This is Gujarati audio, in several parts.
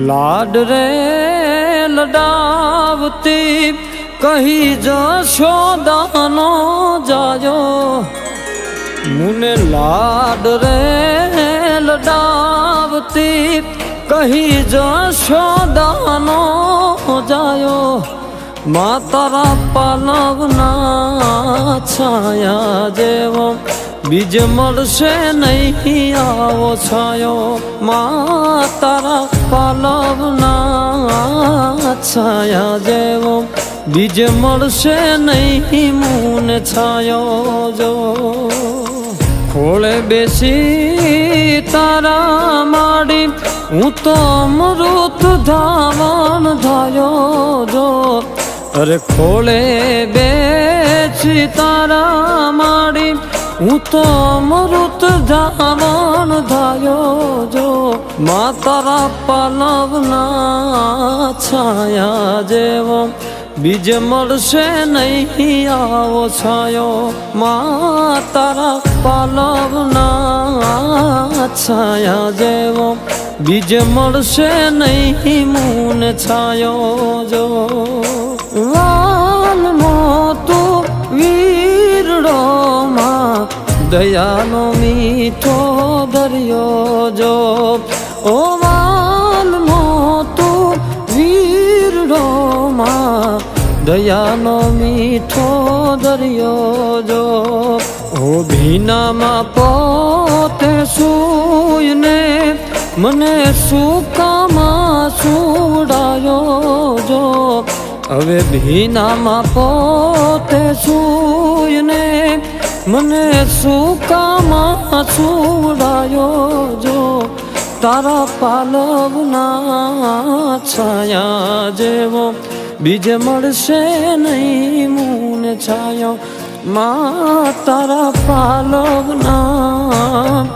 લાડ રે લડાવતી કહી જશોદાનો જાયો મુને લાડ રે લડાવતી કહી જશોદાનો જાયો મા તારા પાલવના છાયા જેવો બીજ મળશે નહીં આવો છાયો મા તારા પાલવના છાયા જેવો બીજ મળશે નહીં મુને છાયો જો ખોળે બેસી તારા માડી હું તો અમૃત ધાવણ ધાયો જો અરે ખોળે બેસી તારા માડી હું તો અમૃત ધાવણ ધાયો જો મા તારા પાલવના છાયા જેવો બીજ મળશે નહીં આવો છાયો મા તારા પાલવના છાયા જેવો બીજ મળશે નહીં મુને છાયો જો વાલમો તું વીરડો માં દયાનો મીઠો દરિયો જો ઓ વાલમો તું વીરડો માં દયાનો મીઠો દરિયો જો ઓ ભીનામાં પોતે સૂયને મને સુકામાં સુડાયો જો હવે ભીનામાં પોતે સૂયને મને સુકામાં સુડાયો જો તારા પાલવના છાયા જેવો બીજ મળશે નહીં મુને છાયો મા તારા પાલવના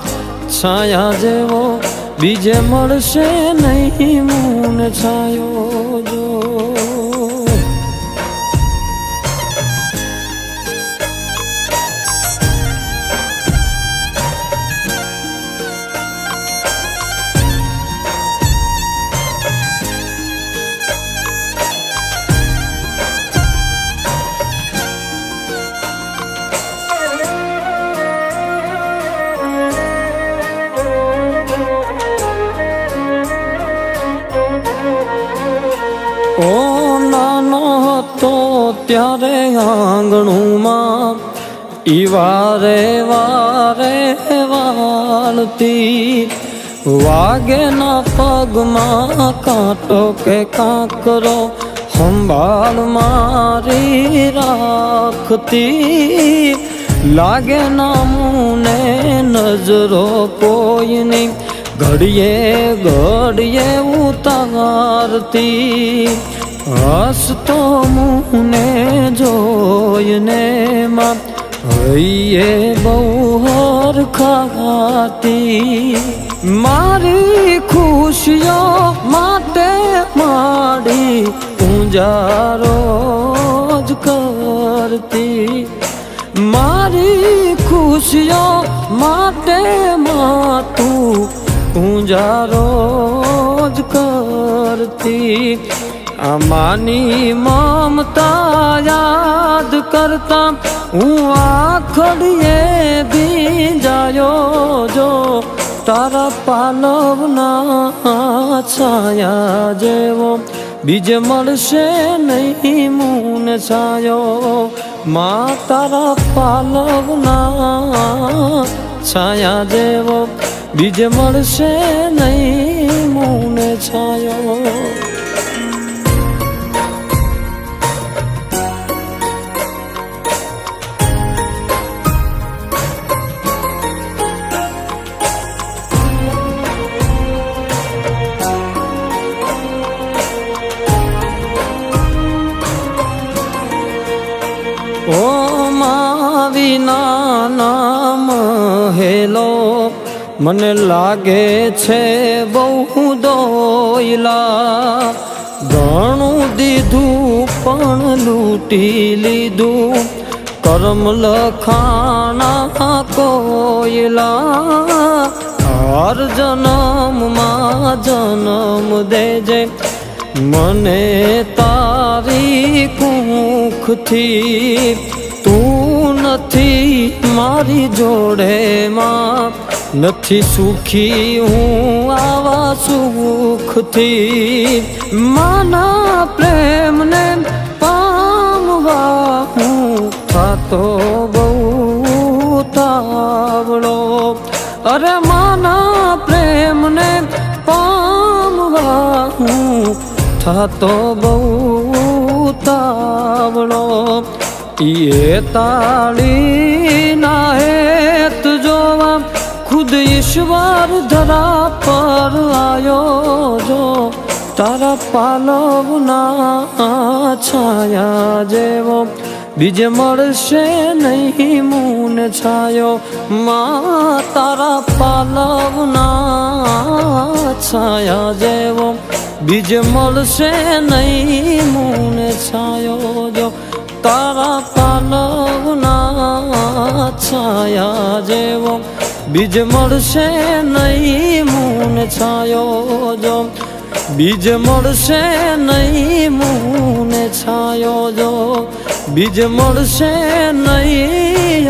છાયા જેવો બીજ મળશે નહીં મુને છાયો જો ઓ નાનો હતો ત્યારે આંગણુમાં ઈ વારે વારે વાળતી વાગે ના પગમાં કાંટો કે કાંકરો સંભાળ મારી રાખતી લાગે ના મુને નજરો કોઈની ઘડીએ ઘડીએ ઉતારતી હસતો મુને જોઈને માં હૈયે બહુ હરખાતી મારી ખુશીઓ માટે માડી પૂંજારો જ કરતી મારી ખુશીઓ માટે માં તું પૂંજારો જ કરતી આમાની મમતા યાદ કરતા હું આખડીએ ભીંજાયો જો તારા પાલવના છાયા જેવો બીજ મળશે નહીં મુને છાયો મા તારા પાલવના છાયા જેવો બીજ મળશે નહીં મુને છાયો ઓ મા વિના નામ હેલો મને લાગે છે બહુ દોયલા ઘણું દીધું પણ લૂંટી લીધું કરમ લખાણા કોયલા હર જન્મમાં જન્મ દેજે મને તારી કુખથી તું નથી મારી જોડે માં નથી સુખી હું આવા સુખથી માના પ્રેમને પામવા હું થાતો બહુ તાવડો અરે માના પ્રેમને પામવા હું થાતો બહુ તાવડો એ તાળી ના હેત જોવા ખુદ ઈશ્વર ધરા પર આયો જો તારા પાલવના છાયા જેવો બીજે મળશે નહીં મૂન છાયો માં તારા પાલવના છાયા જેવો બીજે મળશે નહીં મૂન છાયો જો તારા પાલવના છાયા જેવો બીજ મળશે નહીં મૂન છાયો જો બીજ મળશે નહીં મૂન છાયો જો બીજ મળશે નહીં